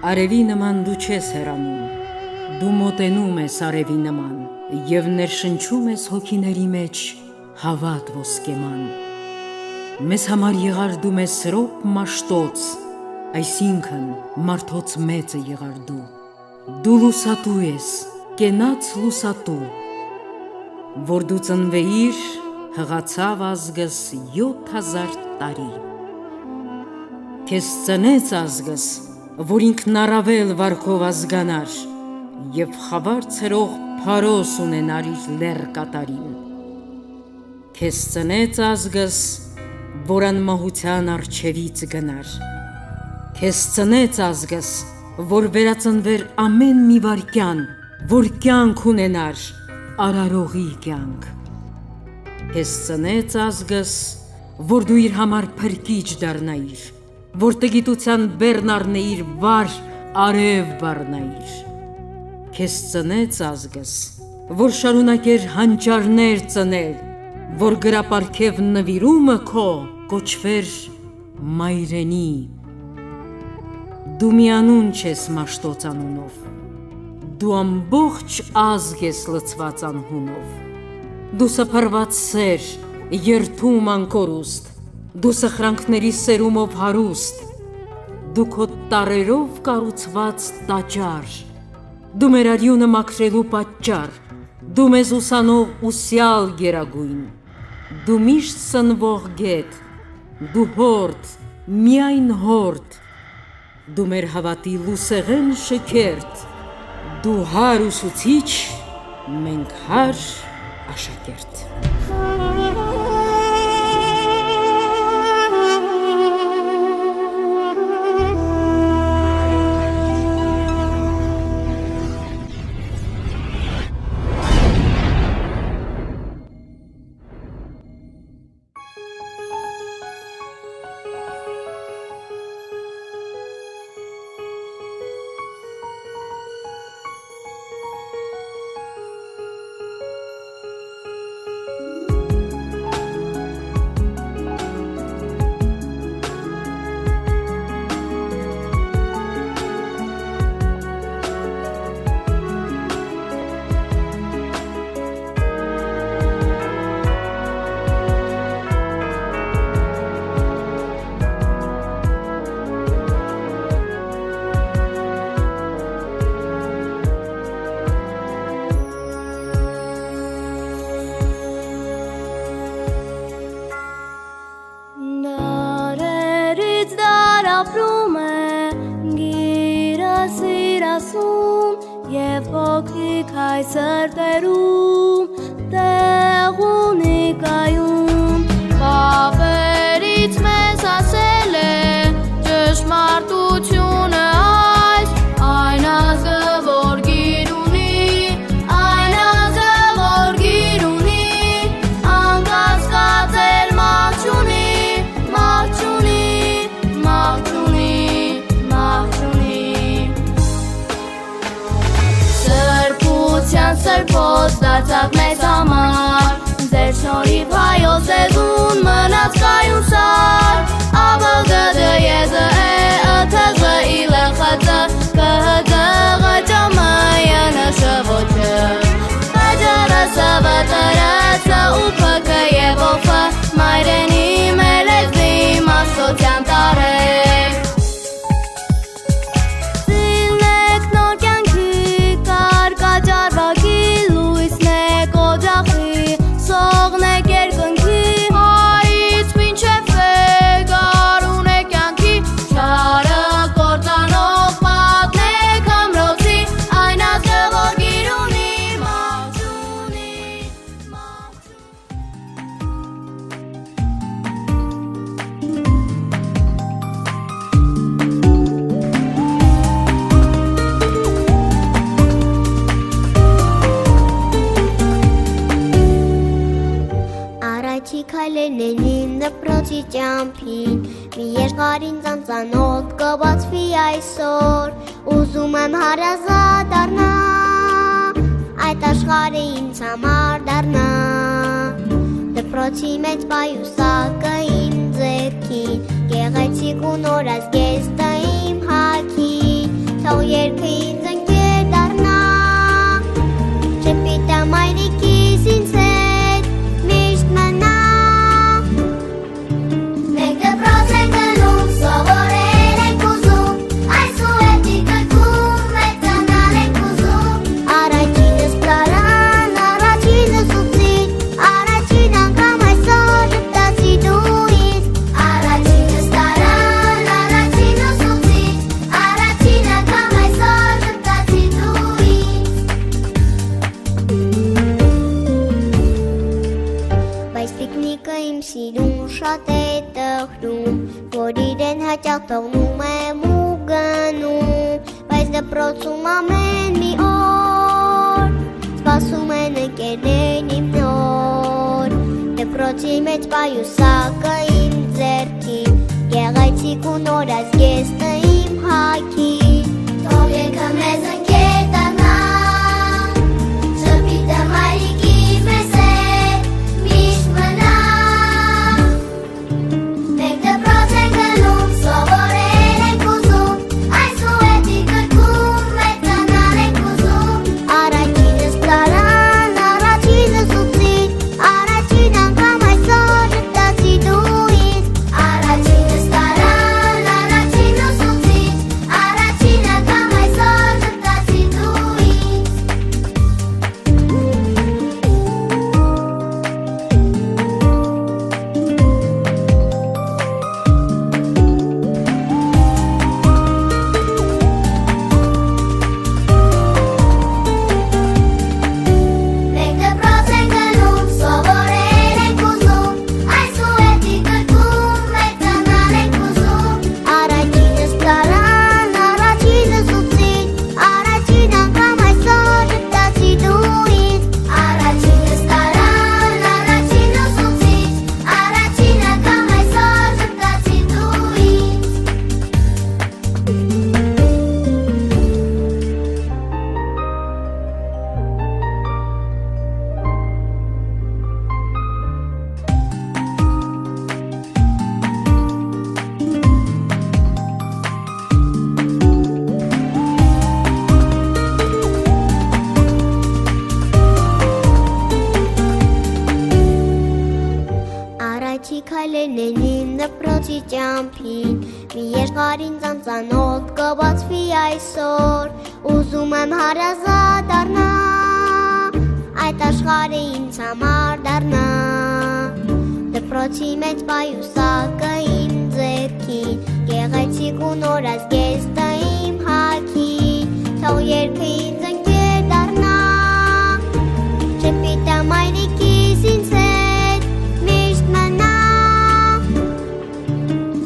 Արևի նման դու չես հեռանում, դու մոտենում ես արևի նման և ներշնչում ես հոգիների մեջ հավատ ոսկեման։ Մեզ համար եղարդում ես սրոպ մաշտոց, այսինքն մարդոց մեծը եղար դու։ Դու լուսատու ես, կենաց լուսատու, որ դու ծնվեիր, հղացավ ազգս 7000 տարի։ Քեզ ծնեց ազգս, որ ինքն առավել վարքով ազգանար և խավար ցրող փարոս ունենար իր լեռ կատարին։ Քեզ ծնեց ազգս, որ անմահության առջևից գնար։ Քեզ ծնեց ազգս, որ վերածնվեր ամեն մի վայրկյան, որ կյանք ունենար, արարողի կյանք։ Քեզ ծնեց ազգս, որ դու իր համար փրկիչ դառնայիր, որ տգիտության բեռն առնեիր վար արև բառնայիր։ Քեզ ծնեց ազգս, որ շարունակեր հանճարներ ծնել, որ գրապարքև նվիրումը քո կոչվեր մայրենի։ Դու միանուն չես մաշտոց անունով, դու ամբողջ ազգ ես լցված անհունով։ Դու սփռված սեր, երդում անկորուստ, դու սխրանքների սերումով հարուստ, դու քո տառերով կառուցված տաճար, դու մեր արյունը մաքրելու պատճառ, դու մեզ ուսանող ուսյալ գերագույն, դու միշտ սնվող գետ, դու հորդ, միայն հորդ, դու մեր հավատի լուսեղեն շքերթ, դու հար ուսուցիչ, մենք հար աշակերտ։ Ապրում է գիրասիրասում և հոգիք հայ սրտերում տեղ ունի կայում Պապերից մեզ ասել է ճշմարտությունը այս այն ազգը որ գիր ունի այն ազգը որ գիր ունի անկասկած էլ մահ չունի Սրբոց դարձավ մեզ համար Ձեր շնորհիվ հայոց լեզուն մնաց կայուն սար Աբլգդը եզը է ըթղը իլխծը կհգղը ճամայանը շվոչը Կաջարը սվտրացը ու փկը և ովը Մայրենի մեր լեզվի մաշտոցյան տարեք Քայլերներին դպրոցի ճամփին մի երկարին ծանծանոտ կբացվի այսօր ուզում եմ հարազատ դառնա այդ աշխարհը ինձ համար դառնա դպրոցի մեջ պայուսակը իմ ձեռքին գեղեցիկ ու նոր ազգեստը իմ հագին թող երգը ինձ ընկեր դառնա, շփիտը մայրիկիս ինձ հետ միշտ մնա։ Մենք դպրոց ենք գնում, սովորել ենք ուզում, այս ու հետի գրքում մեծանալ ենք ուզում։ Առաջինս պլարան, առաջինս ուսուցիչ, առաջին անգամ այսօր ժպտացի դու ինձ։ Առաջինս տարան, առաջին ուսուցիչ, առաջին անգամ այսօր ժպտացի դու ինձ։ Բայց տիկնիկը իմ սիրուն շատ է տխրում, որ իրեն հաճախ թողնում եմ ու գնում, բայց դպրոցում ամեն մի օր սպասում են ընկերներն իմ նոր։ Դպրոցի մեջ պայուսակը իմ ձեռքին, գեղեցիկ ու նոր ազգեստը իմ հագին, թող երգը մեզ ընկեր դառնա, շփիտը մայրիկիս մեզ հետ միշտ մնա։ Մենք դպրոց ենք գնում, սովորել ենք ուզում, այս ու հետի գրքում մեծանալ ենք ուզում։ Առաջինս պլարան, առաջինս ուսուցիչ, առաջին անգամ այսօր ժպտացի դու ինձ։ Առաջինս տարան, առաջին ուսուցիչ, առաջին անգամ այսօր ժպտացի դու ինձ։ Մենք դպրոց ենք գնում, սովորել ենք ուզում, այս ու հետի գրքում մեծանալ ենք ուզում։ Առաջինս պլարան, առաջինս ուսուցիչ, առաջին անգամ այսօր ժպտացի դու ինձ։ Առաջինս տարան, առաջին ուսուցիչ, առաջին անգամ այսօր ժպտացի դու ինձ։ Առաջի քայլերն են իմ դպրոցի ճամփին, մի երկարին ծանծանոթ կբացվի այսօր, ուզում եմ հարազատ դառնա, այդ աշխարհը ինձ համար դառնա։ Դպրոցի մեջ պայուսակը իմ ձեռքին, գեղեցիկ ու նոր ազգեստը իմ հագին, թող երգը ինձ ընկեր դառնա, շփիտը մայրիկիս ինձ հետ միշտ մնա։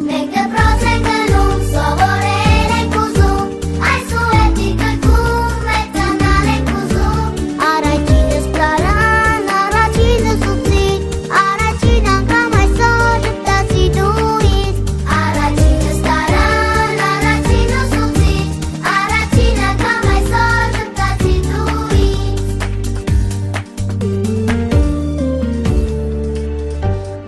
Մենք դպրոց ենք գնում, սովորել ենք ուզում, այս ու հետի գրքում մեծանալ ենք ուզում։ Առաջինս պլարան, առաջինս ուսուցիչ, առաջին անգամ այսօր ժպտացի դու ինձ։ Առաջինս տարան, առաջին ուսուցիչ, առաջին անգամ այսօր ժպտացի դու ինձ։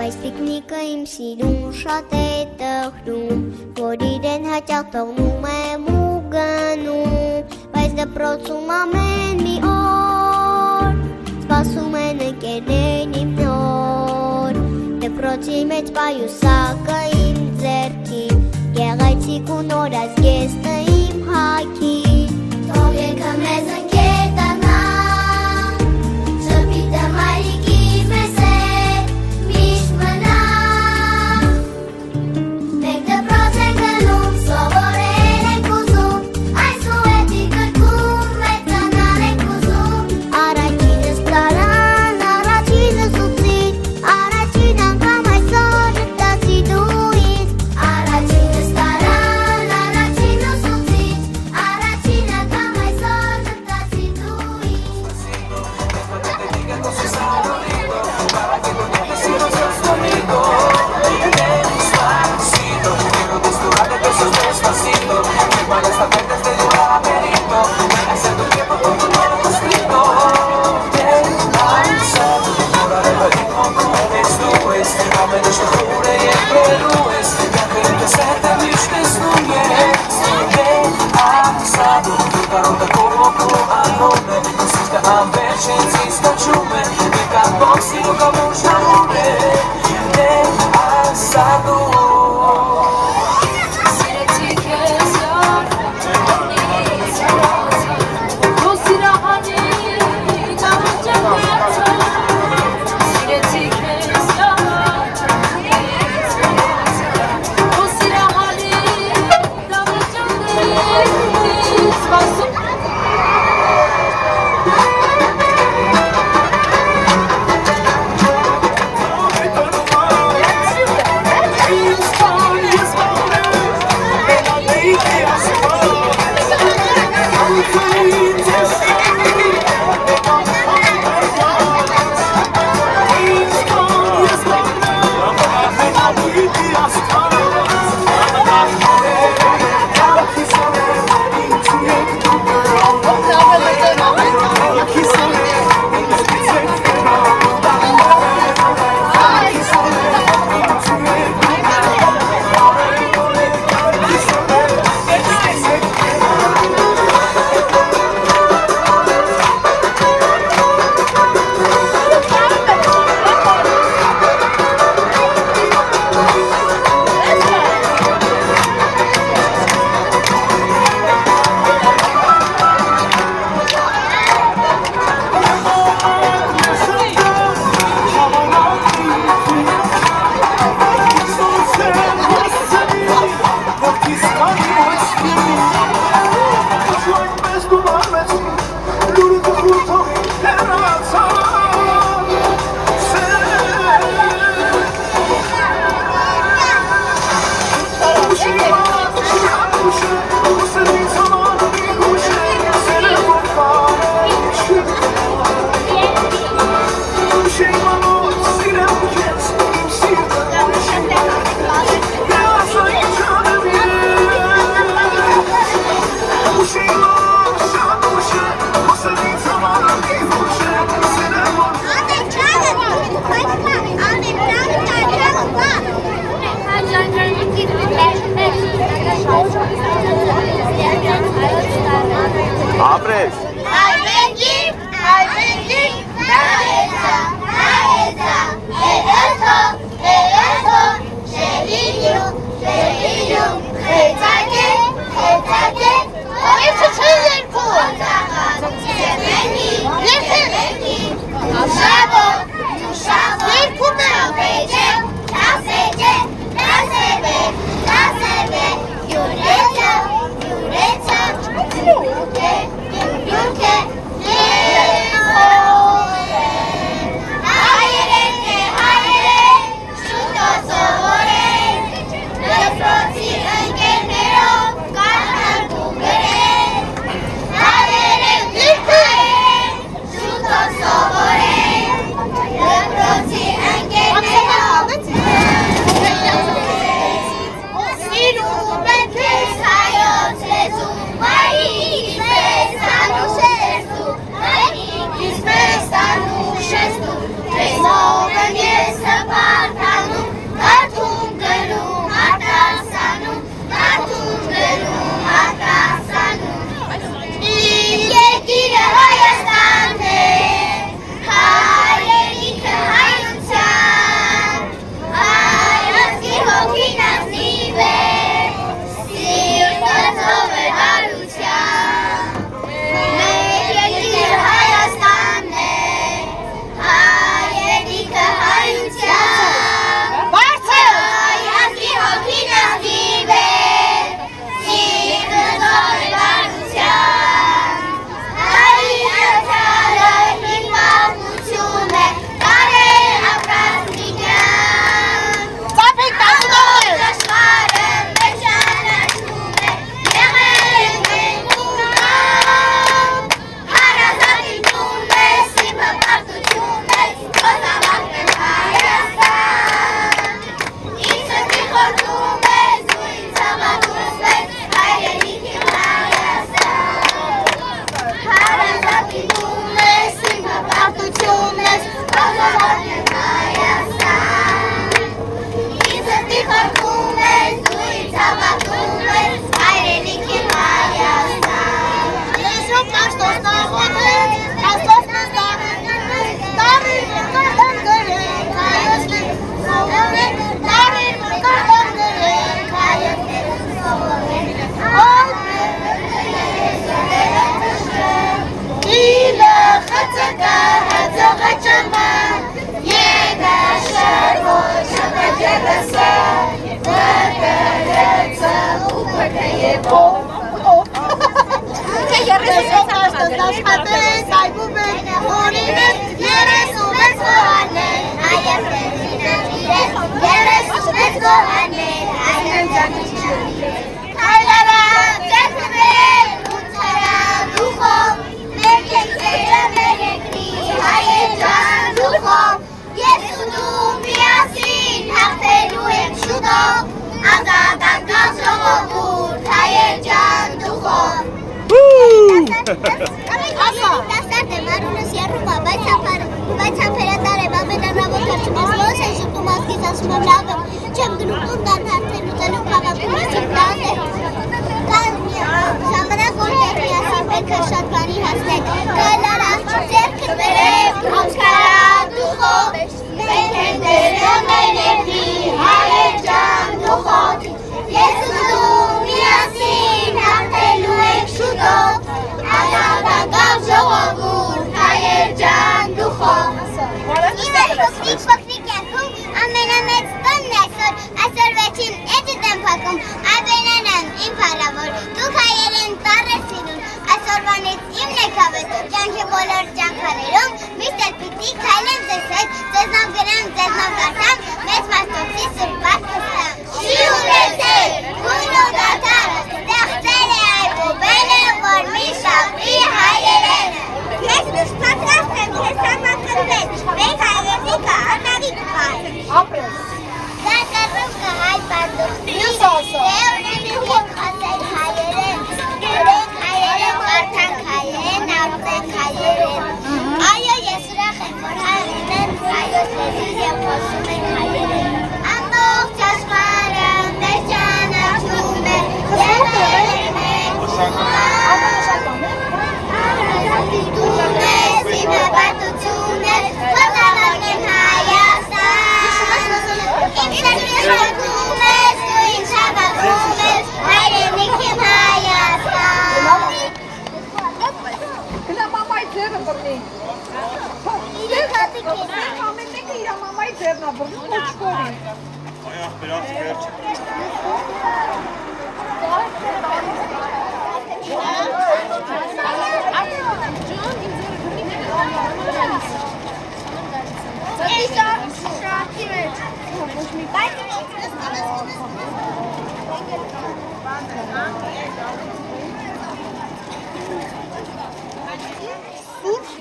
Բայց տիկնիկը իմ սիրուն շատ է տխրում, որ իրեն հաճախ թողնում եմ ու գնում, բայց դպրոցում ամեն մի օր սպասում են ընկերներն իմ նոր։ Դպրոցի մեջ պայուսակը իմ ձեռքին, գեղեցիկ ու նոր ազգեստը իմ հագին, թող երգը մեզ ընկեր դառնա, շփիտը մայրիկիս մեզ հետ միշտ մնա։ Մենք դպրոց ենք գնում, սովորել ենք ուզում, այս ու հետի գրքում մեծանալ ենք ուզում։ Առաջինս պլարան, առաջինս ուսուցիչ, առաջին անգամ այսօր ժպտացի դու ինձ։ Առաջինս տարան, առաջին ուսուցիչ, առաջին անգամ այսօր ժպտացի դու ինձ։ Sabor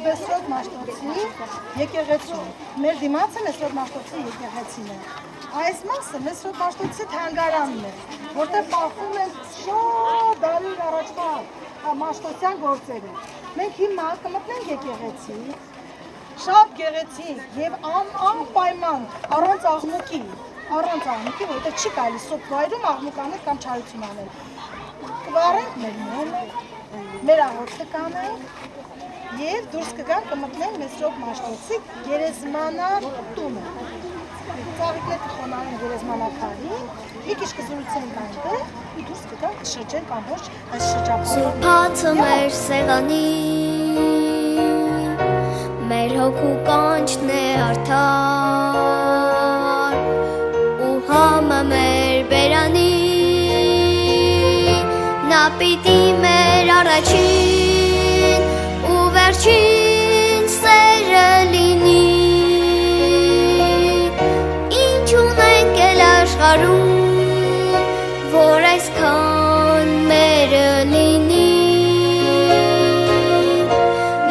Բեսրոտ Մաշտոցի եկեղեցու, մեր դիմացը Մեսրոտ Մաշտոցի եկեղեցին է, այս մասը Մեսրոտ Մաշտոցի թանգարանն է, որտեղ պահվում են շատ դարեր առաջվա Մաշտոցյան գործերը, մենք հիմա կմտնենք եկեղեցի, շատ գեղեցիկ և անպայման առանց աղմուկի, որտեղ չի կարելի սոտ վայրում աղմուկ անել կամ չարություն անել, կվարենք մեր մոմը, մեր աղոթքը կանենք, և դուրս կգան կմտնենք Մեսրոտ Մաշտոցի գերեզմանան տունը։ Ծաղիկները կխոնարեն գերեզմանակարին, մի քիչ կզրուցենք այնտեղ, ու դուրս կգան կշրջենք ամբողջ այս շրջապատը։ Սուրբացը մեր սեղանի, մեր հոգու կանչն է արդար, ու համը մեր բերանի, նա պիտի մեր առաջին վերջին սերը լինի, ինչ ունենք էլ աշխարհում, որ այսքան մերը լինի,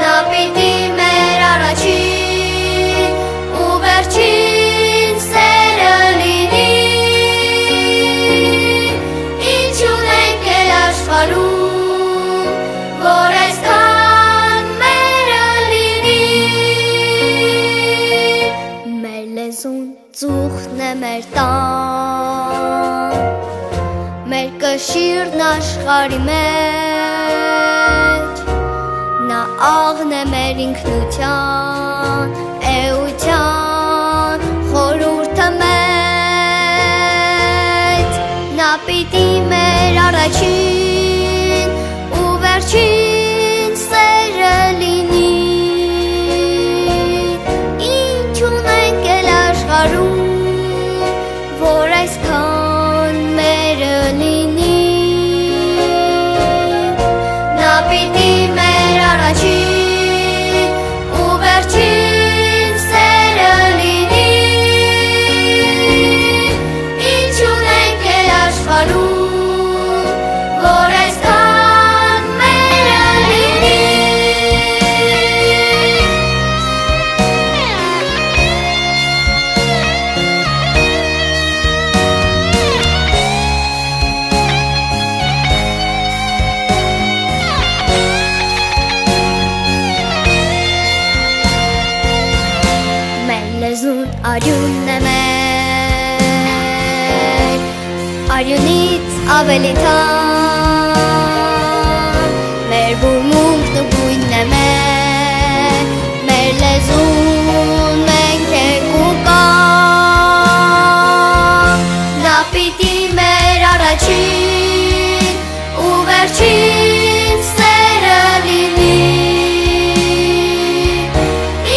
նա պիտի մեր առաջին ու վերջին սերը լինի, ինչ ունենք էլ աշխարհում, որ այսքան ծուխն է մեր տան, մեր կշիռն աշխարհի մեջ, նա աղն է մեր ինքնության, էության, խորհուրդը մեծ, նա պիտի մեր առաջին ու վերջին սերը լինի, Արյունից ավելի թանկ մեր բուրմունքն ու գույնն է մեր լեզուն մենք ենք ու կանք նա պիտի մեր առաջին ու վերջին սերը լինի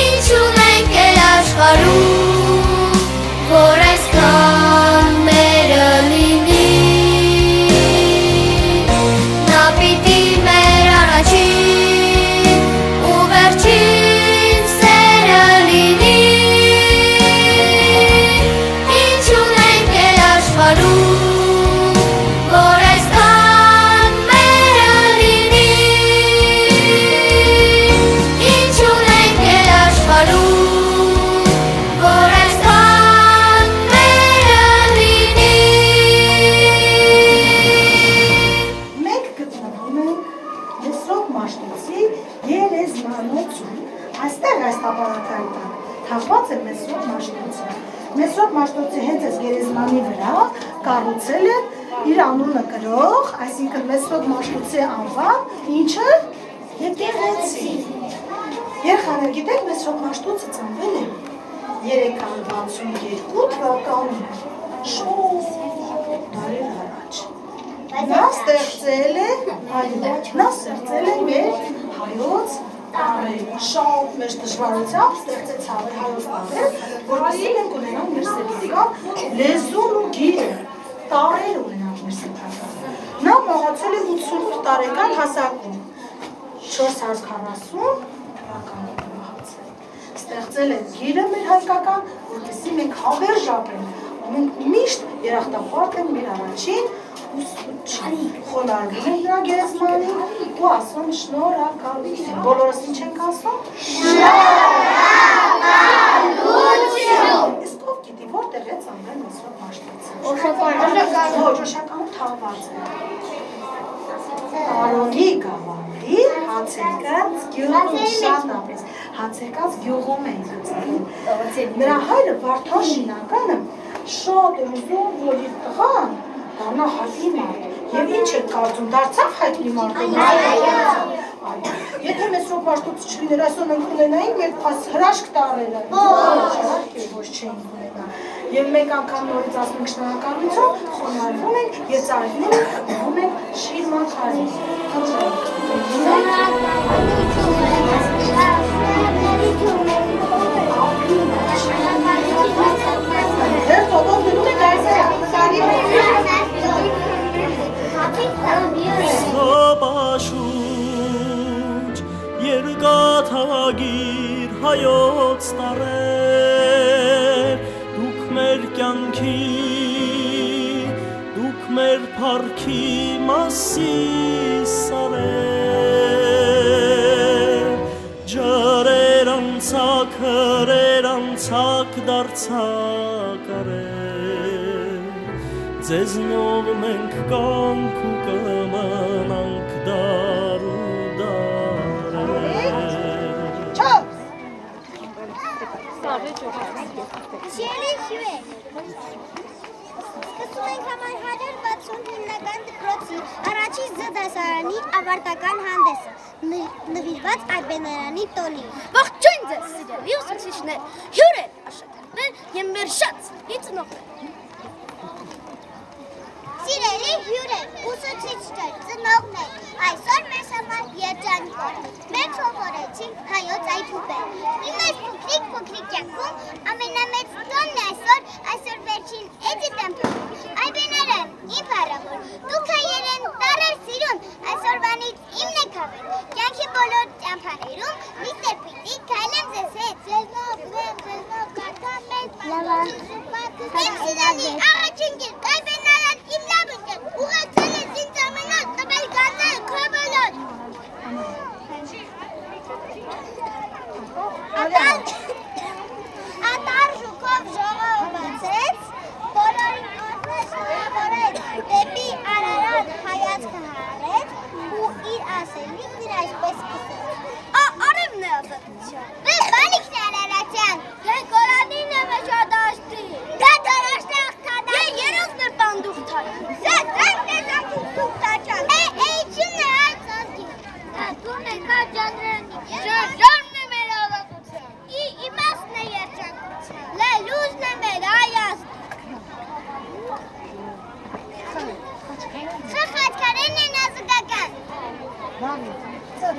ինչ ունենք էլ աշխարհում որ այսքան մերը լինի նա պիտի մեր առաջին ու վերջին սերը լինի ինչ ունենք էլ աշխարհում որ այսքան մերը լինի ինչ ունենք էլ աշխարհում որ այսքան մերը լինի Մենք գտնվում ենք Մեսրոպ Մաշտոցի գերեզմանոցում։ Այստեղ այս տապարակայի տակ թաղված է Մեսրոպ Մաշտոցը։ Մեսրոպ Մաշտոցի հենց այս գերեզմանի վրա կառուցել է իր անունը կրող, այսինքն Մեսրոպ Մաշտոցի անվան, ինչը եկեղեցի։ Երեխաներ, գիտեք, Մեսրոպ Մաշտոցը ծնվել է 362 թվականին։ Շուտ տարի առաջ։ Նա ստեղծել է մեր հայոց տարերը, շատ մեծ դժվարությամբ ստեղծեց հայոց տարերը, որպեսզի մենք ունենանք մեր սեփական լեզուն ու գիրը, տարեր ունենանք մեր սեփական։ Նա մահացել է 88 տարեկան հասակում, 440 թվականին մահացել։ Ստեղծել է գիրը մեր հայկական, որպեսզի մենք հավերժ ապրենք, մենք միշտ երախտապարտ ենք մեր առաջին խոնարհվում ենք նրա գերեզմանին ու ասում շնորհակալություն։ Բոլորս ինչ ենք ասում։ Շնորհակալություն։ Իսկ ով գիտի որտեղ է ծնվել Մեսրոպ Մաշտոցը։ Օշականում թաղված է։ Տարոնի գավառի Հացեկած գյուղում շատ ապրեց։ Հացեկած գյուղում է ծնվել։ Նրա հայրը Վարդան Շինականը շատ էր ուզում, որ իր տղան դառնա հայտնի մարդ։ Եվ ինչ եք կարծում, դարձավ հայտնի մարդը։ Եթե Մեսրոպ Մաշտոցը չլիներ, այսօր մենք ունենայինք մեր հրաշք տարրերը։ Ոչ չէինք ունենա։ Եվ մեկ անգամ նորից ասում ենք շնորհակալություն, խոնարհվում ենք եւ ծաղիկները գնում ենք Շիր Մաքարին։ Սապաշուչ երկաթագիր հայոց տարեր դուք մեր կյանքի դուք մեր փառքի մասի սարեր ջրեր անցակ հրեր անցակ դարձակ արեր ձեզնով մենք կանք ու կմնանք դար ու դարեր Շիրելի հյուրեր, սկսում ենք համայնքներ 65 դպրոցի առաջին Զ դասարանի ավարտական հանդեսը, նվիրված Այբեներանի տոնին։ Ողջույն ձեզ, սիրելի ուսուցիչներ, հյուրեր, աշակերտներ և մեր շատ սիրելի ծնողներ։ Սիրելի հյուրեր, ուսուցիչներ, ծնողներ, այսօր մեզ համար երջանիկ օր է։ Մենք սովորեցինք հայոց այբուբեր։ Իմ այս փոքրիկ կյանքում ամենամեծ տոնն է այսօր վերջին էջիտ եմ փոխում։ Այբեներն, իմ փառավոր, դուք հայերեն տարեր սիրուն, այսօրվանից իմն եք հավեն։ Կյանքի բոլոր ճամփաներում միստր պիտի քայլեմ ձեզ հետ։ Ձեզնով, կարդամ մեծ լավան։ Իմ սիրելի առաջին գիրք, Այբեներն իմ լավն է, ուղղացել ես ինձ ամենալ, տվել գազել քո բոլոր։ Ատարժուկով ժողով բացեց, բոլորին օրնես ուղևորեց, դեպի Արարատ հայացքը հարեց ու իր ասելիքն իր այսպես կսեց։ Արևն է ազատության։ Բալիքն է Արարատյան, Թե Կորանին է մեջադաշտի։ դա դարաշնախ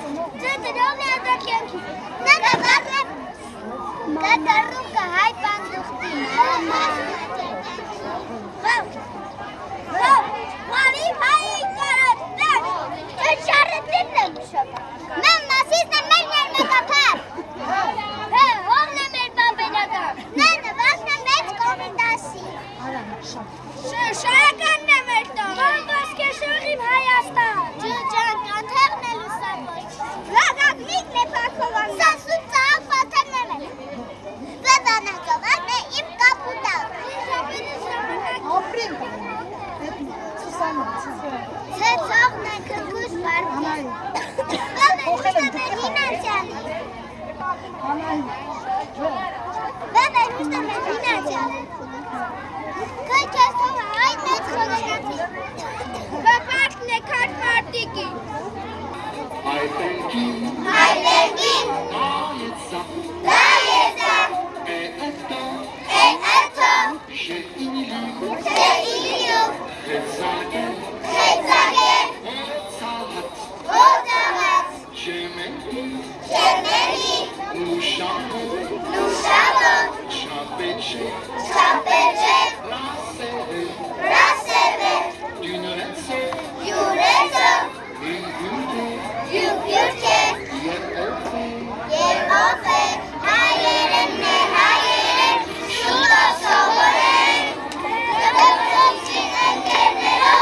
Ծետրով լեզակյանքի։ Նա բազեմ։ Դա դարուկը հայ պանդուխտի։ Մարի հայ կարատներ։ Չեն շարրետին եմ շոպ։ Մեմ մասիզն է մեր ներմետապար։ Հողն է մեր բաբենական։ Նենը վասն է մեծ կոմիտասի։ Շարականն է մեր տող։ Ոսկեշող իմ Հայաստան։ Ջջան կանթեղն է լուսավոր։ Լագագնիկն է պակովան։ Սասում ծաղ պատերն է մեր։ Բեդանակովան է իմ կապուտալ։ Ապրին։ Սուսանա։ Թե ծաղն է կրգուս բարդի։ Բեդան ուշտ է մեր հինացյալի։ Բեդան ուշտ է մեր հինացյալի։ Կայքես թողը այդ մեծ խոլենացի։ Բապակն է կարդ մարդիկի։ Հայտենգին, դա եզա, է ատո, շեիլիու, խեցագե, ոտաղաց, չեմերի, նուշավո, չապեչե, Raseve, Yurezo, Yukirke, Yevofe, Hayeren, Shudo Sohoren, Yabokochin and Genero,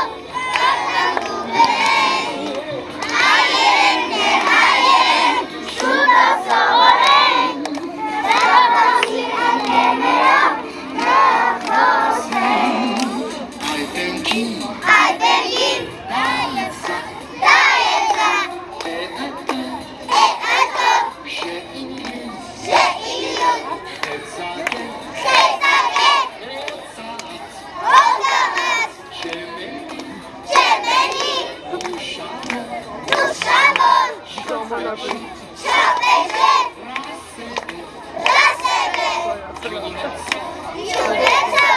Kakanguberen, Hayeren, Shudo Sohoren, Yabokochin and Genero, Հայտենգին, դա եզա, է ատո, շեիլիու, խեցագե, ոտաղաց, չեմերի, նուշավոր, չապեչե, ռասևե, յուրեցո,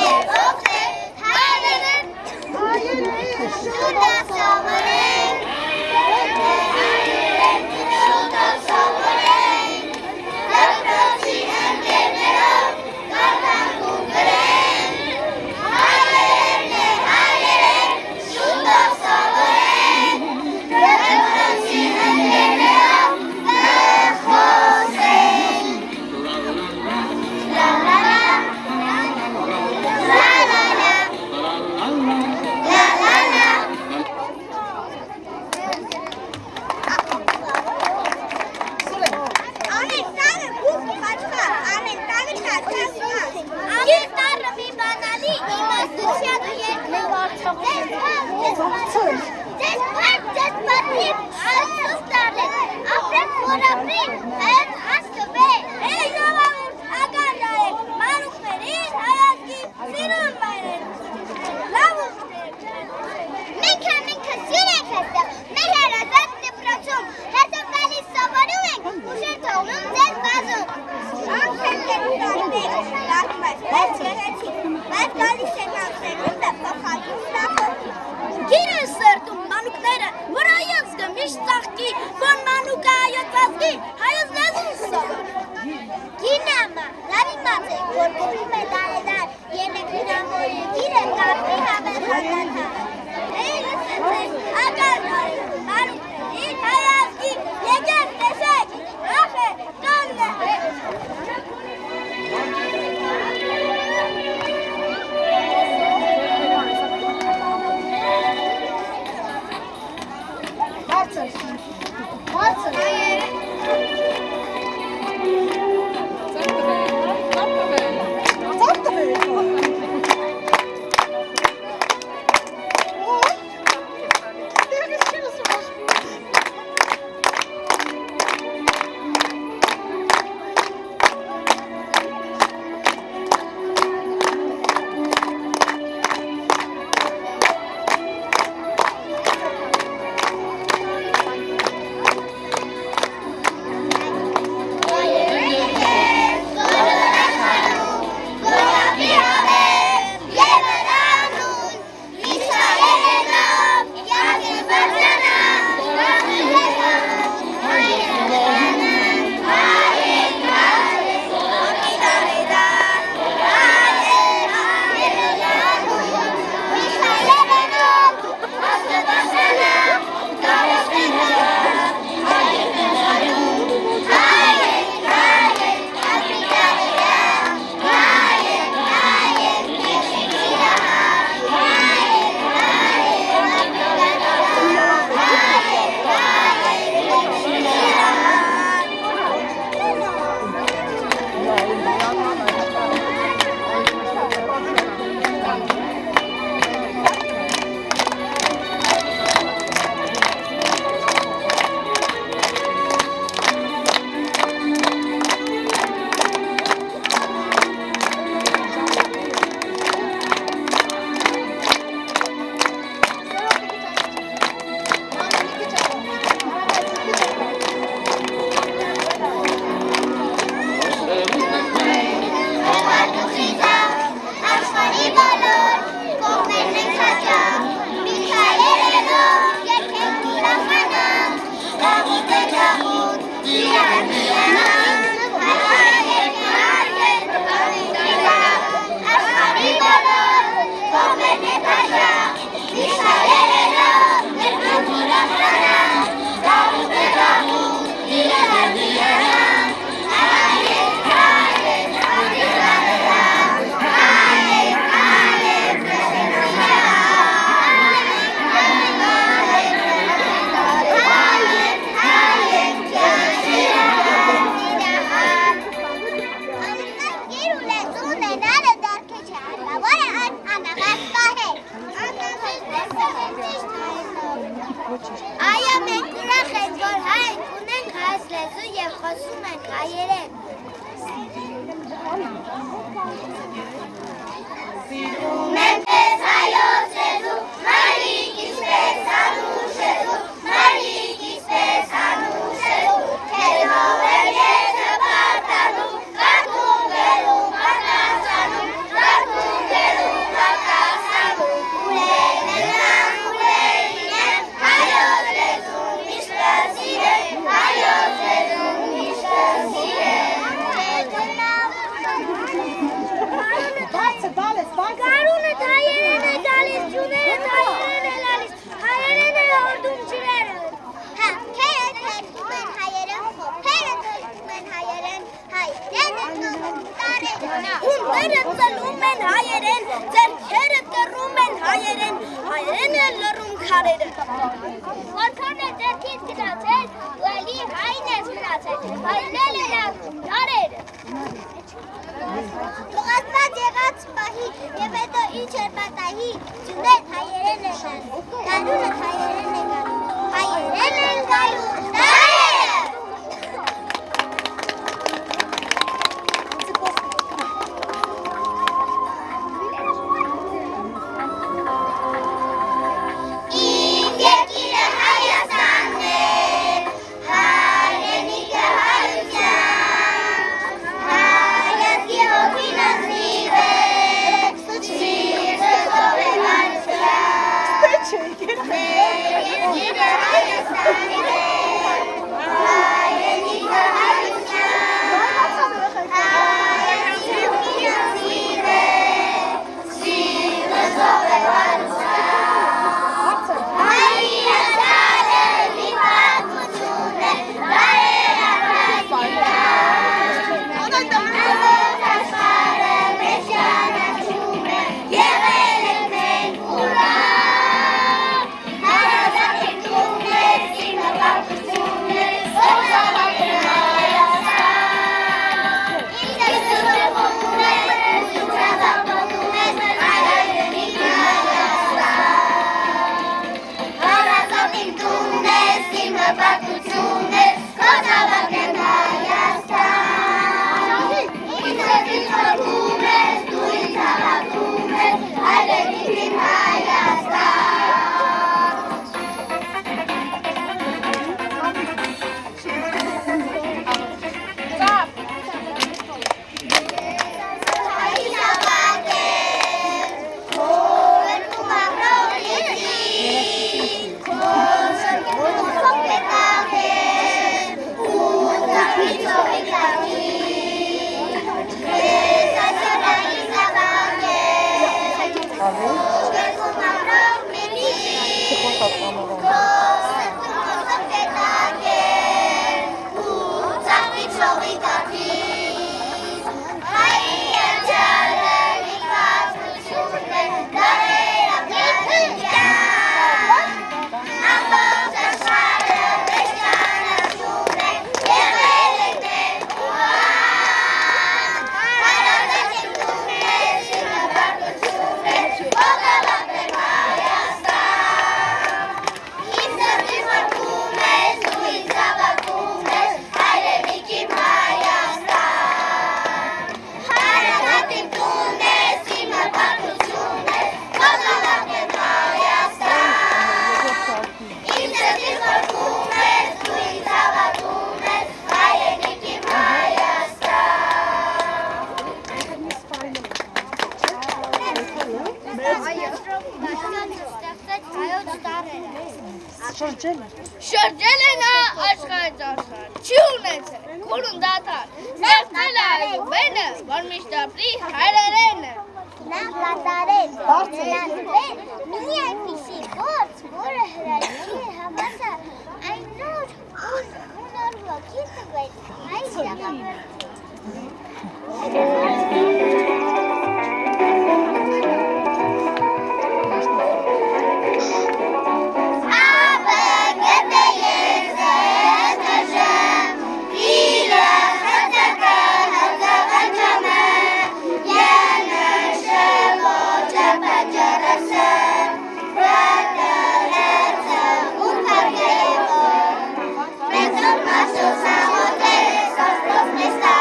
Yevofe, Hayeren, Shudo Sohoren, Shudo Sohoren, Yabokochin and Genero, Kakanguberen, Hayeren, Shudo Sohoren, Yabokochin and Genero, Kakanguberen. La la la. Հարցը։ Հունները ծլում են հայերեն, ձեռքերը կռում են հայերեն, հայերեն են լռում քարերը։ Որքան է ձեռքից գնացել, ու էլի հայն ես մնացել, հայրել են ակում քարերը։ Լողացված եղած պահի, և հետո ինչ էր պատահի, ջուներ հայերեն են գալու, գարունը հայերեն են գալու, հայերեն են գալու, տարերը։ Շրջել է նա աշխարհից աշխարհ, չի ունեցել, քուրն դատար, ստեղծել է այգուբենը, որ միշտ ապրի հայրերենը։ Նա կատարել նրանց մի այնպիսի գործ, որը հրաշքի է հավասար այն նոր ու նոր ոգի տվել հայ Let's go.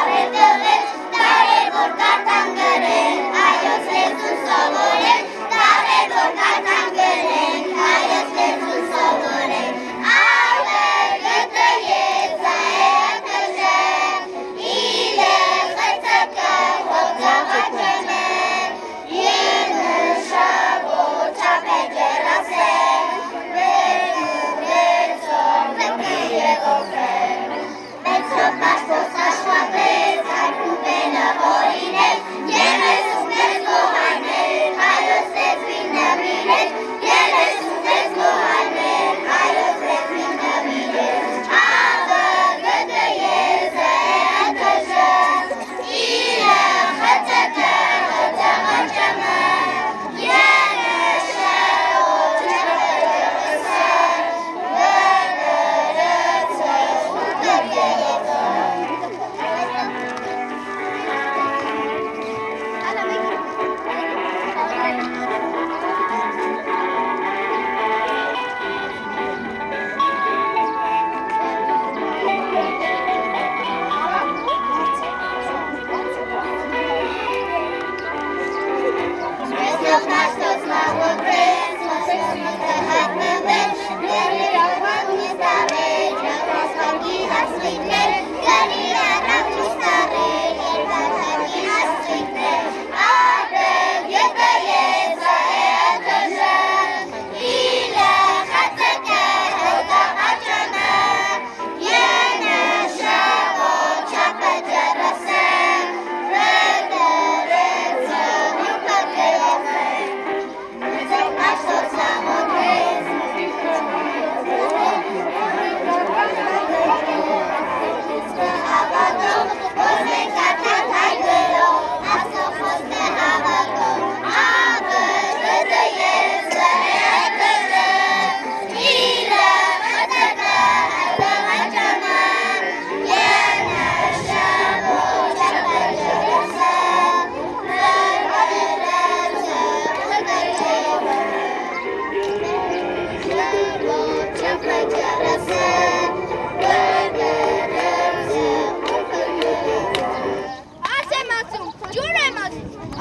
ասում, ջուր եմ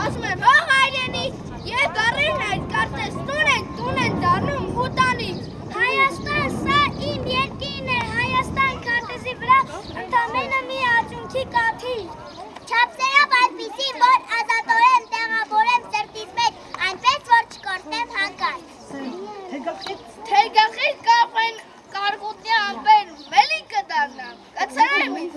ասում եմ, հող հայրենի, և գարերն այդ կարծես տուն են դառնում հուտանի։ Հայաստան, սա իմ երկիրն է, Հայաստան քարտեզի վրա ընդամենը մի աճունքի կաթի։ Չափսերով այդպիսի, որ ազատորեն տեղավորեմ սրտիս մեջ, այնպես, որ չկորտեմ հանկարծ։ Թե գլխից կապեն կարգուտնի ամպեր մելի կդառնամ, կցրեմ ինձ,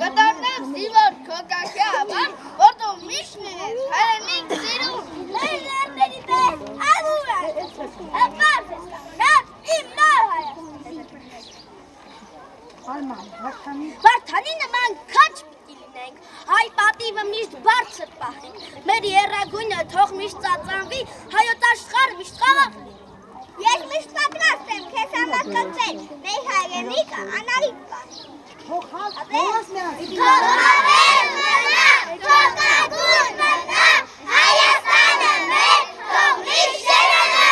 կդառնեմ զիվոր քոկակյա ապամ, որ դու միշտ լինես հայրենիք սիրում։ Մեր լերների պես ամուր է, ապարդ ես կապրած իմ նոր Հայաստան։ Վարդանի նման քաչ պիտի լինենք, հայ պատիվը միշտ բարձր պահենք, մեր եռագույնը թող միշտ ծածանվի, հայոց աշխարհ միշտ խաղաղ լինի։ Ես միշտ պատրաստ եմ քեզ համակցել, մեր հայրենիքը անարիվ պահի։ Թող հավեր մնա, թող ագուր մնա, Հայաստանը մեր թող միշտ շերանա։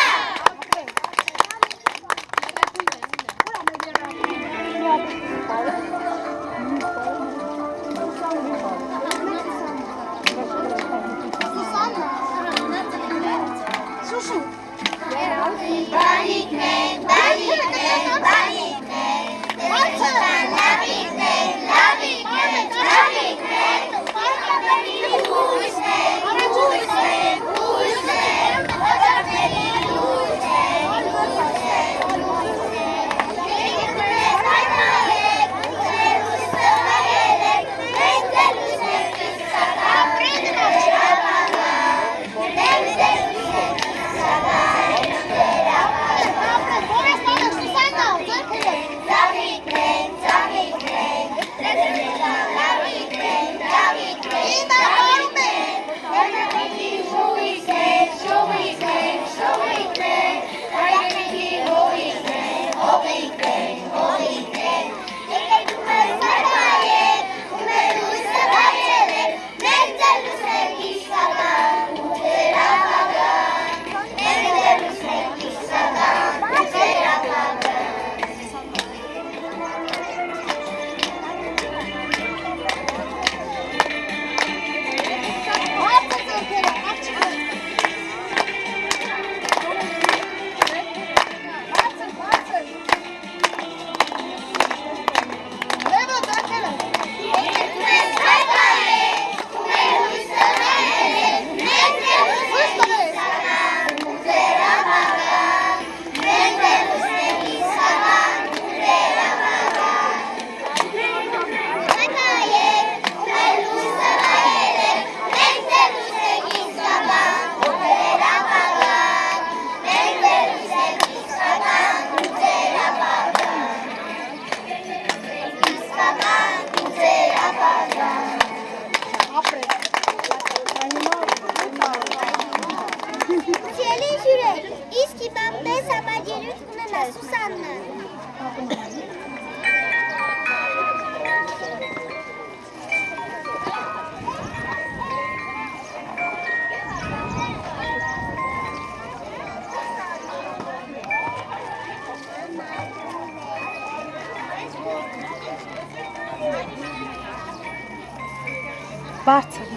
Բարձր։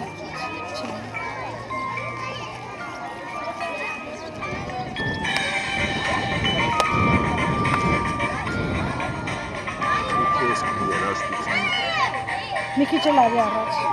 Մի քիչ էլ արի առաջ։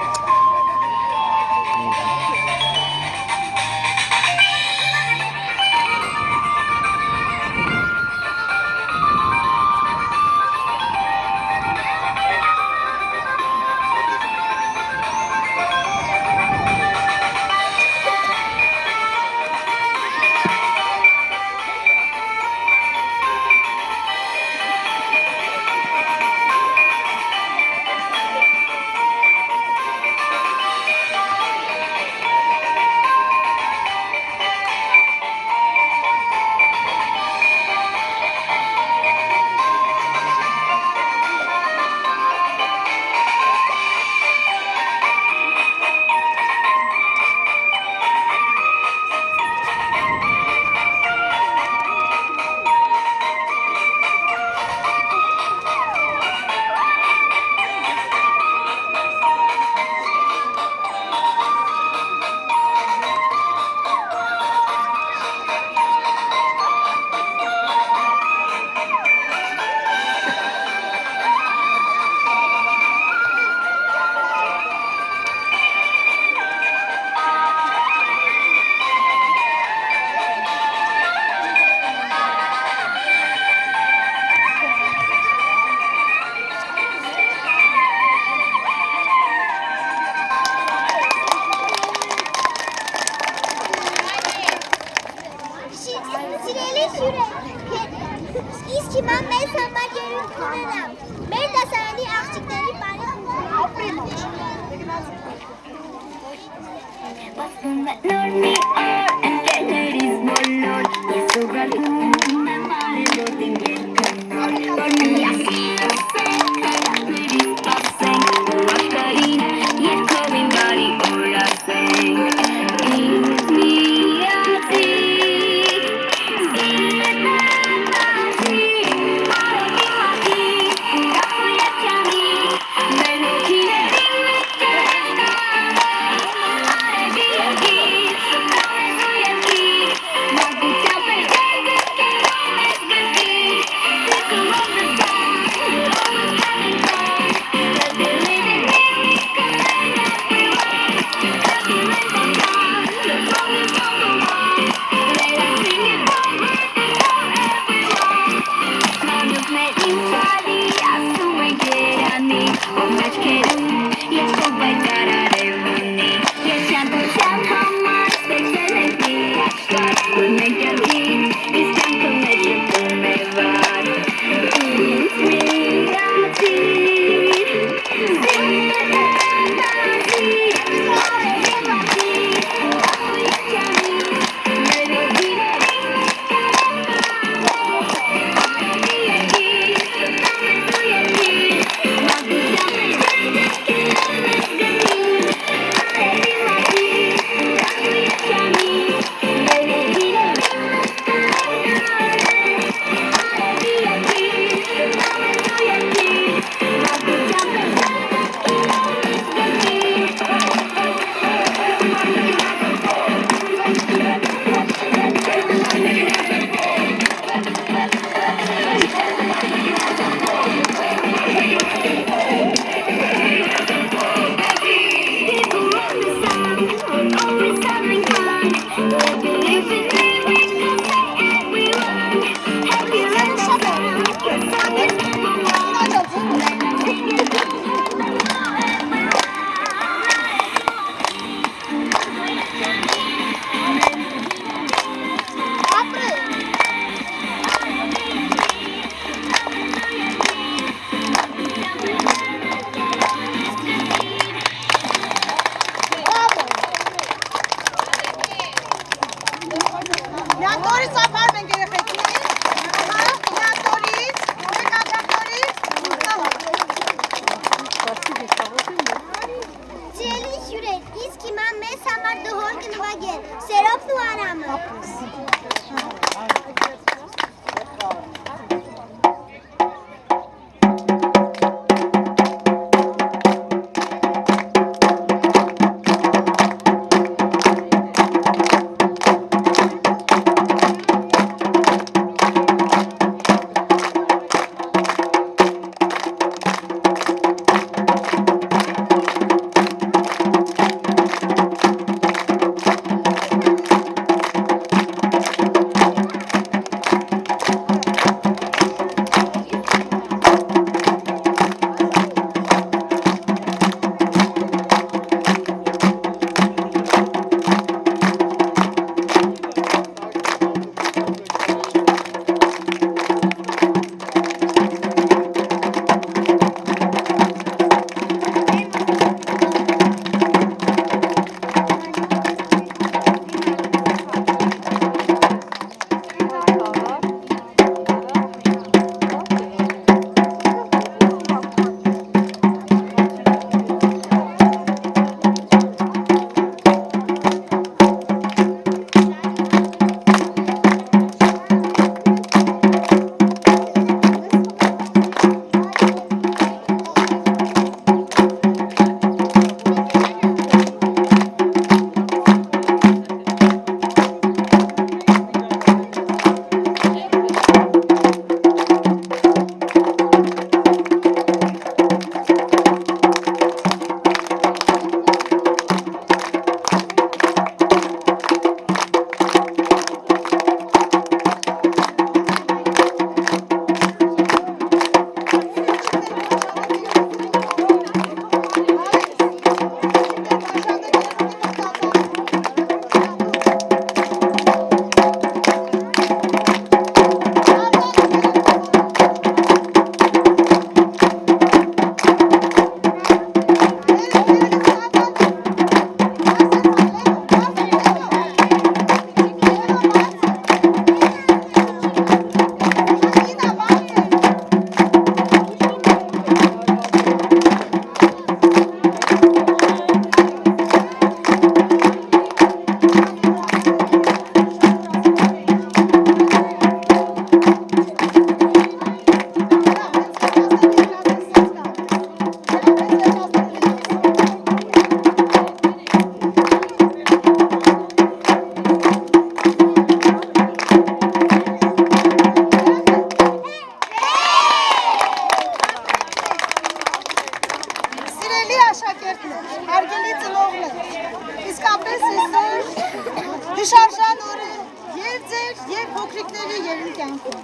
փոքրիկների եւ իմ կյանքում։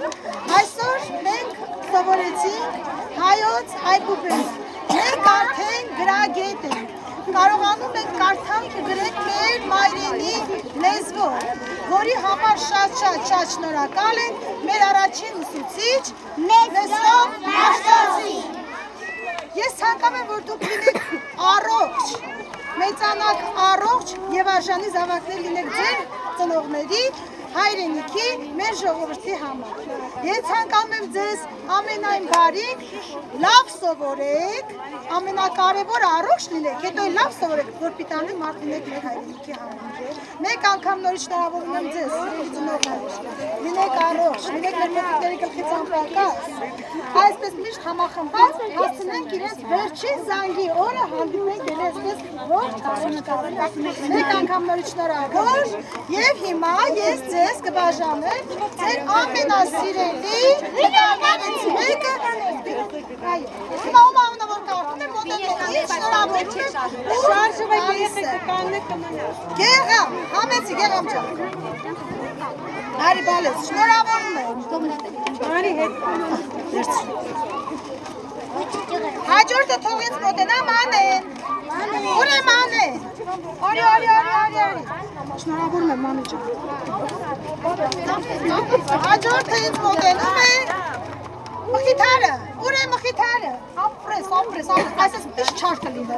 Այսօր մենք սովորեցինք հայոց այբուբենը։ Մենք արդեն գրագետ ենք։ Կարողանում ենք կարդալ գրենք մեր մայրենի լեզվով, որի համար շատ շնորհակալ ենք մեր առաջին ուսուցիչ Մեսրոպ Մաշտոցի։ Ես ցանկանում եմ, որ դուք լինեք առողջ, մեծանաք առողջ եւ արժանի զավակներ լինեք ձեր ծնողների, հայրենիքի, մեր ժողովրդի համար։ Ես ցանկանում եմ ձեզ ամենայն բարիք, լավ սովորեք, ամենակարևորը առողջ լինեք, հետո լավ սովորեք, որ պիտանի մարդ լինեք մեր հայրենիքի համար։ Մեկ անգամ նորից շնորհավորում եմ ձեզ, սիրելի ծնողներ, լինեք առողջ, լինեք մեր փոքրիկների գլխից անպակաս։ Այսպես միշտ համախմբած հասցնենք իրենց վերջին զանգի օրը հանդիպենք դերեսպես ողջ աշխարհում։ Մեկ անգամ նորից շնորհավոր եւ հիմա ես ձեզ կբաժանեմ ձեր ամենասիրելի նկարներից մեկը։ Հիմա ում կարդում եմ մոտենալի շնորհավորում եմ շարժվեք երեխեք կաննեք կմնա։ Գեղամ, համեցի գեղամ ջան։ Արի բալես, շնորհավորում եմ։ Արի հետ։ Հաջորդը թող ինձ մոտենա մանեն։ Ուր է մանեն։ Արի։ Շնորհավորում եմ մանե ջան։ Հաջորդը ինձ մոտենում է մխիթարը։ Ուր է մխիթարը։ Ապրես, այսպես միշտ չար կլինի։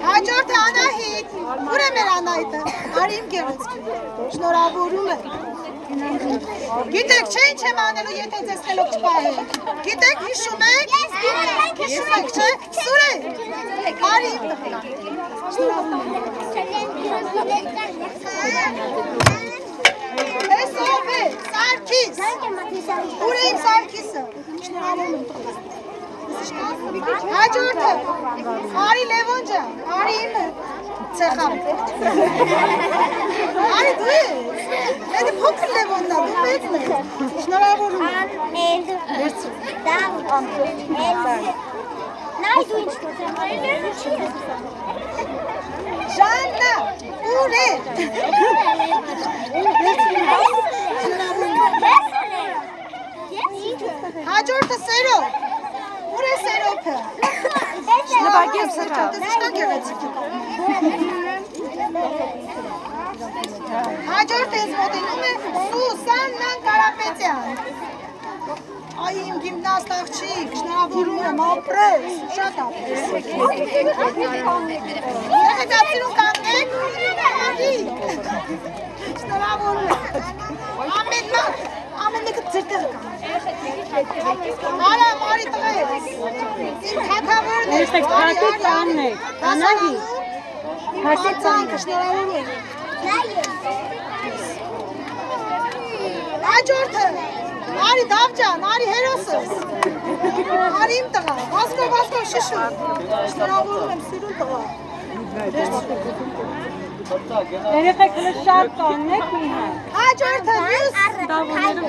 Հաջորդը Անահիտ։ Ուր է մեր Անահիտը։ Արի իմ գեղեցկին։ Շնորհավորում եմ։ Գիտեք, չէ ինչ եմ անելու, եթե ձեզ խելոք չպահեք։ Գիտեք, հիշում եք։ Հիշում եք, չէ։ Սուրե։ Արի իմ տղա։ Էս ով է, Սարգիս։ Ուր է իմ Սարգիսը։ Շնորհավորում եմ տղա։ Հաջորդը, արի Լևոն ջան, արի իմը ցեխամ։ Արի դու ես, էդի փոքր Լևոնն է, դու մեծն ես, շնորհավորում եմ։ Նայ դու ինչ կոտրեմ, Ժաննա, ուր է։ Հաջորդը Սերո։ Ուր է Սերոփը։ Նվագեմ Սերոփ, դու գեղեցիկ։ Հաջորդը ինձ մոտենում է Սուսաննան Կարապետյան։ Այ իմ գիմնաստ աղջիկ, շնորհավորում եմ, ապրես, շատ ապրես։ Երեխեքացին ու կաննեք, արի։ Շնորհավորում եմ։ Ամեն մեկը ձեր տեղը կան։ Արամ, արի տղեր։ Իմ թաթավորն է։ Հատի տանն է, տանագի։ Հատի ծանքը շնորհավորում եմ։ Հաջորդը, արի դավջան, արի հերոսս։ Արի իմ տղա, վասկով շշում։ Շնորհավորում եմ սիրուն տղա։ Երեխեք շատ կաննեք միհա։ Հաջորդը մյուս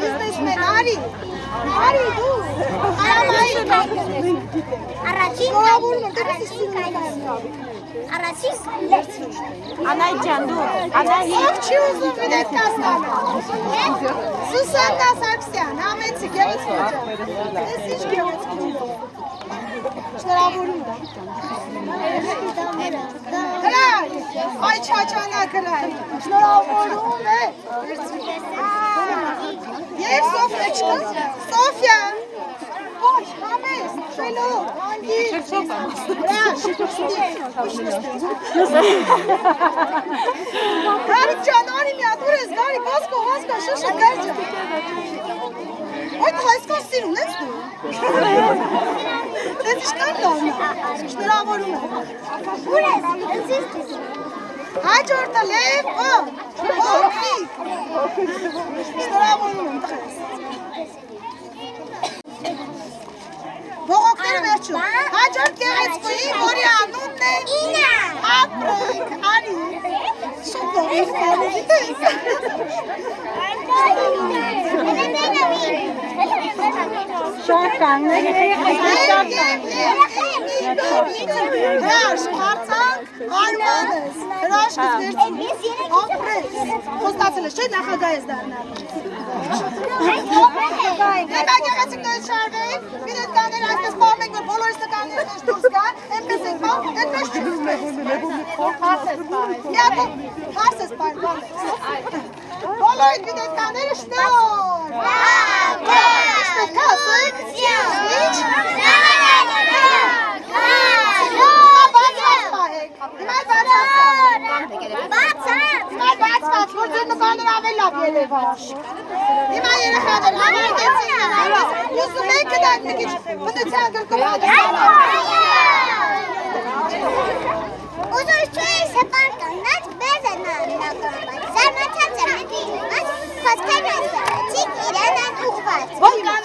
բիզնեսմեն, արի դու, արամայի։ Շնորհավորում եմ, դեպի սիրուն Անայ ջան դու, Անահի։ Ով չի ուզում վիդետ կաստանը։ Սուսաննա Սարգսյան, համեցի, գեղեցիկ ջան։ Ես ինչ գեղեցիկ ջան։ Շնորհավորում եմ։ Հրայ, այ չաչանա գրայ, շնորհավորում է։ Եվ Սոֆիա չկա, Սոֆիա, ոչ, համես, շելով, հանգիր, հրաշ, Կարիք ջան, արի մի հատ, ուր ես գարի, վասկո, շշը գար ջան։ Այդ այսքան սիրուն ես դու։ Դες իշքան լավն է, շնորհավորում եմ։ Ուր ես, հաջորդը Լևոն, փոքրիկ։ Շնորհավորում եմ տղես։ Բողոքները վերջում։ Հաջորդ գեղեցկուի, որի անունն է Ինա։ Ապրեք, արի։ Շոկովի Շատ կաններ, շատ Հրաշ, հարցանք, արմանես, հրաշքս վերցուս, ապրես, խոստացել ես, չէ, նախագահ ես դարնալու։ Դեպա գեղեցիկ նոյց շարվեին, մի նետկաներ այսպես պարմ ենք, որ բոլորիս նկաները նեշ դուրս կան, էնպես ենք պան, էնպես չուս մեզ։ Հարս ես պայն, բոլորիդ մի նետկաները շնոր։ Իշպետ կասեք, ինչ։ Բացված, որ ձեր նկաներ ավել լավ երևար։ Հիմա երեխաներ, համարդեցին նվարս, ուսում եք կդակ մի քիչ բնության գրկոմատ Ուզոր չէի սպար կանած, բեզ է նանկամված, զարմացած է մետի իմաց, խոսքեր ասարացիկ իրեն են ուղված։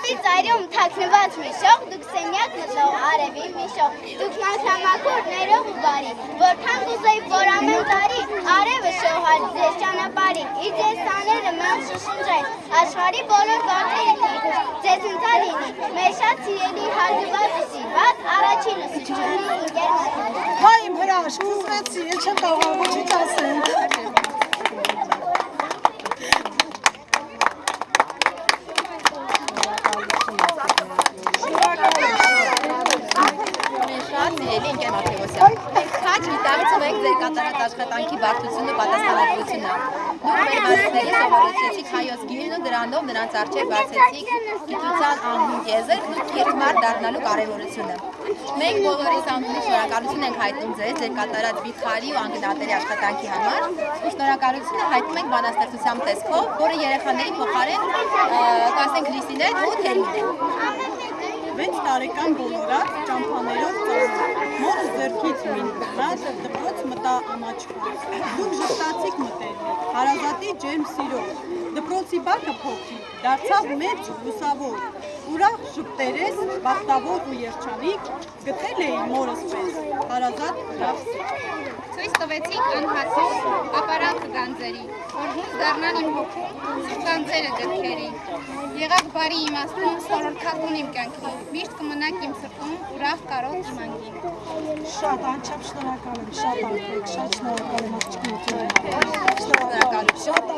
Կամբի ծայրում թաքնված մի շող, դուք սենյակ նշող արևի մի շող, դուք մանքրամակուր ներող ու բարի, որքան կուզեի որ ամեն տարի, արևը շողար ձեզ ճանապարհին, իր ձեզ սաները մեղ շշնջեն, աշխարհի բոլոր վարդերը դիգուր, ձեզ ընթա լինի, մեր շատ սիրելի հարգված ու սիրված առաջինը սուչունի ինգեր մատանք։ Հա իմ հրաշ, ուզվեցի, էլ չեմ կարող ոչինչ ասեմ։ Քաջ վիտամինով եք ձեր կատարած աշխատանքի բարդությունը պատասխանատվությունը։ Դուք մեր մարզիկների սովորեցիք հայոց գիրն ու դրանով նրանց առջև բացեցիք գիտության անհուն եզրք ու կիրթ մարդ դառնալու կարևորությունը։ Մենք բոլորիս անունից շնորհակալություն ենք հայտնում ձեզ ձեր կատարած վիթխարի ու անգնատերի աշխատանքի համար ու շնորհակալությունը հայտնում ենք բանաստեղծության տեսքով, որը երեխաների փոխարեն կասենք լիսիներ ու թերմին։ 6 տարեկան բոլորակ ճամփաներով ծանոթ, մորս ձեռքից մին բռնած, դպրոց մտա ամաչկա, դուք ժպտացիք մտերմիկ, հարազատի ջերմ սիրով, դպրոցի բակը փոքրիկ, դարձավ մեծ լուսավոր, ուրախ ժպտերես, բախտավոր ու երջանիկ, գտել էի մորս պես, հարազատ հրավսիկ։ Ցույց տվեցիք անհասոս ապարանքը գանձերի, որ հունց դառնան իմ հոգում, գանձերը գրքերի։ Եղաք բարի իմաստուն, սորորքատուն իմ կյանքի, միշտ կմնաք իմ սրտում, ուրախ կարոտ իմ անգին։ Շատ անչափ շնորհակալ եմ, շատ աղջիկ, շատ շնորհակալ եմ աղջիկին։ Շնորհակալություն։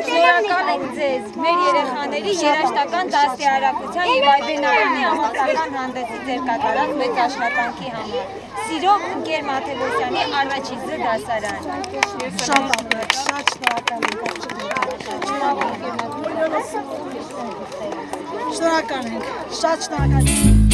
Շնորհակալ ենք ձեզ, մեր երեխաների երաժշտական դաստիարակության և այբենարանի ամուսական հանդեսի ձեր կատարած մեծ աշխատանքի համար։ Սիրով ընկեր Մաթևոսյանի Արվաչիզը դասարան։ Շատ աղջիկ, շատ շնորհակալ եմ աղջիկին։ Շնորհակալ ենք, շատ շնորհակալ ենք։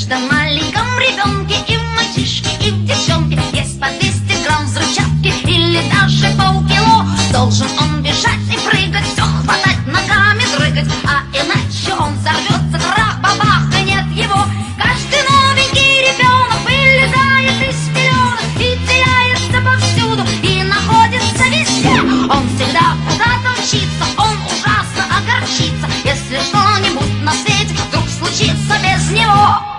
каждом маленьком ребенке и в мальчишке, и в девчонке есть по 200 грамм взрывчатки или даже полкило. Должен он бежать и прыгать, все хватать, ногами дрыгать, а иначе он взорвется, трах-бабах, и нет его. Каждый новенький ребенок вылезает из пеленок и теряется повсюду, и находится везде. Он всегда куда-то мчится, он ужасно огорчится, если что-нибудь на свете вдруг случится без него.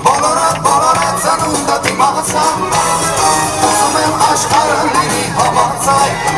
Բոլորը ծնունդը դիմացան, ուզում եմ աշխարհը լինի համացայ